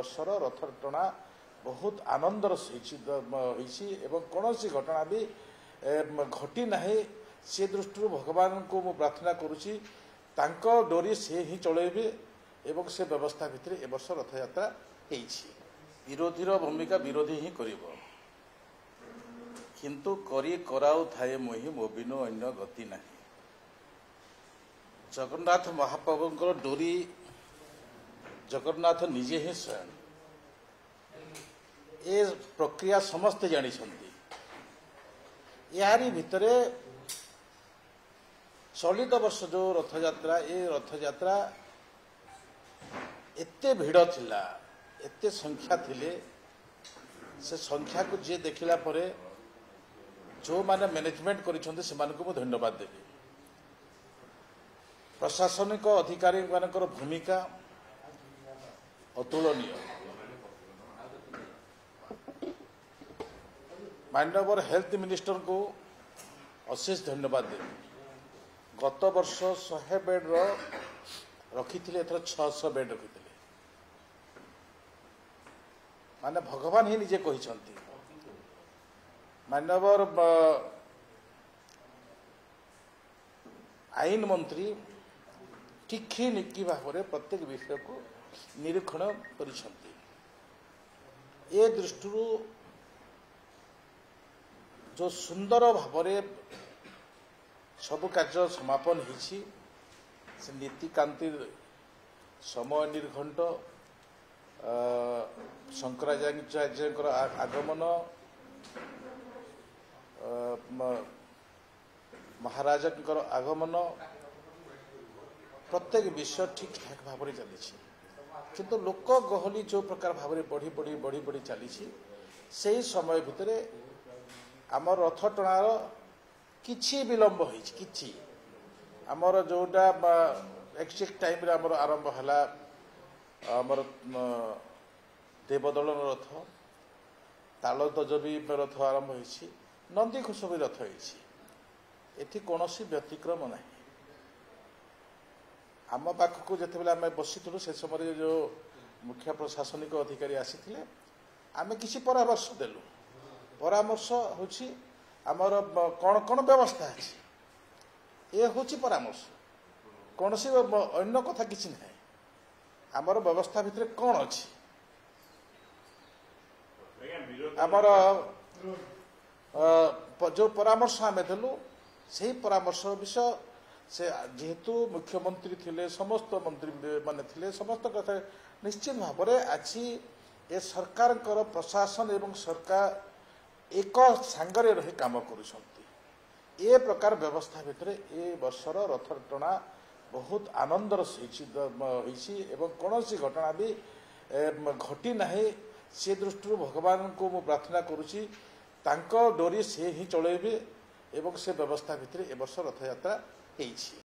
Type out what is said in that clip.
ବର୍ଷର ରଥ ଟଣା ବହୁତ ଆନନ୍ଦର ହୋଇଛି ଏବଂ କୌଣସି ଘଟଣା ବି ଘଟି ନାହିଁ। ସେ ଦୃଷ୍ଟିରୁ ଭଗବାନଙ୍କୁ ମୁଁ ପ୍ରାର୍ଥନା କରୁଛି ତାଙ୍କ ଡୋରି ସେ ହିଁ ଚଳେଇବେ ଏବଂ ସେ ବ୍ୟବସ୍ଥା ଭିତରେ ଏ ବର୍ଷ ରଥଯାତ୍ରା ହେଇଛି। ବିରୋଧୀର ଭୂମିକା ବିରୋଧୀ ହିଁ କରିବ, କିନ୍ତୁ କରି କରାଉଥାଏ ମୋହି ମୋ ବିନୁ ଅନ୍ୟ ଗତି ନାହିଁ। ଜଗନ୍ନାଥ ମହାପ୍ରଭୁଙ୍କର ଡୋରି ଜଗନ୍ନାଥ ନିଜେ ହିଁ ସ୍ୱୟଂ। ଏ ପ୍ରକ୍ରିୟା ସମସ୍ତେ ଜାଣିଛନ୍ତି। ଏହାରି ଭିତରେ ଚଳିତ ବର୍ଷ ଯେଉଁ ରଥଯାତ୍ରା, ଏ ରଥଯାତ୍ରା ଏତେ ଭିଡ଼ ଥିଲା, ଏତେ ସଂଖ୍ୟା ଥିଲେ, ସେ ସଂଖ୍ୟାକୁ ଯିଏ ଦେଖିଲା ପରେ ଯେଉଁମାନେ ମ୍ୟାନେଜମେଣ୍ଟ କରିଛନ୍ତି ସେମାନଙ୍କୁ ମୁଁ ଧନ୍ୟବାଦ ଦେବି। ପ୍ରଶାସନିକ ଅଧିକାରୀମାନଙ୍କର ଭୂମିକା ଅତୁଳନୀୟ। ମାନ୍ୟବର ହେଲ୍ଥ ମିନିଷ୍ଟରଙ୍କୁ ଅଶେଷ ଧନ୍ୟବାଦ ଦେବି। ଗତ ବର୍ଷ 100 ବେଡ୍ର ରଖିଥିଲେ, ଏଥର 600 ବେଡ୍ ରଖିଥିଲେ। ମାନେ ଭଗବାନ ହିଁ ନିଜେ କହିଛନ୍ତି। ମାନ୍ୟବର ଆଇନ ମନ୍ତ୍ରୀ ଟିକି ନିକି ଭାବରେ ପ୍ରତ୍ୟେକ ବିଷୟକୁ ନିରୀକ୍ଷଣ କରିଛନ୍ତି। ଏ ଦୃଷ୍ଟିରୁ जो सुंदर भावरे सबु कार्य समापन होइछि, से नीतिकांति समय निर्घंट शंकराचार्य आगमन, महाराज आगमन, प्रत्येक विषय ठीक ठाक भाव में चली, किंतु लोक गहली जो प्रकार भाव में बढ़ी बढ़ी बढ़ी बढ़ी चली से समय भितर आम रथ टणार किछि विलंब होइछि। किछि आमर जोटा एक्जेक्ट टाइम रे आमर आरंभ हला आमर देवदलन रथ, तालध्वज रथ आरंभ होइछि, नंदीघोष भी रथ होइछि। एठी कोनोसी व्यतिक्रम नाही। आम पाखक जितेबाला आम बसीलु से समय जो मुख्य प्रशासनिक अधिकारी आसीथिले, आमे किछि परामर्श देलु। परामर्श होछि आमर कौन कौन व्यवस्था अछि, ये होछि परामर्श, कौन सी अन्य कथा किछि नहीं। आमर व्यवस्था भितर कौन अछि, आमर जो परामर्श आमे देलु से परामर्श विषय से जेहेतु मुख्यमंत्री थिले, समस्त मंत्री माने थिले, समस्त कथा निश्चित भाव में अच्छी ए सरकार प्रशासन एवं सरकार एक सांगरे रही काम करुछंती। ए प्रकार व्यवस्था भितर ए वर्षर रथ टଣା बहुत आनंदर होइछि एवं कौनसी घटना भी घटी नाही। से दृष्टि भगवान को मु प्रार्थना करुछि तांको डोरी से ही चलेबे एवं से व्यवस्था भितर ए वर्ष रथयात्रा ହେଇछि।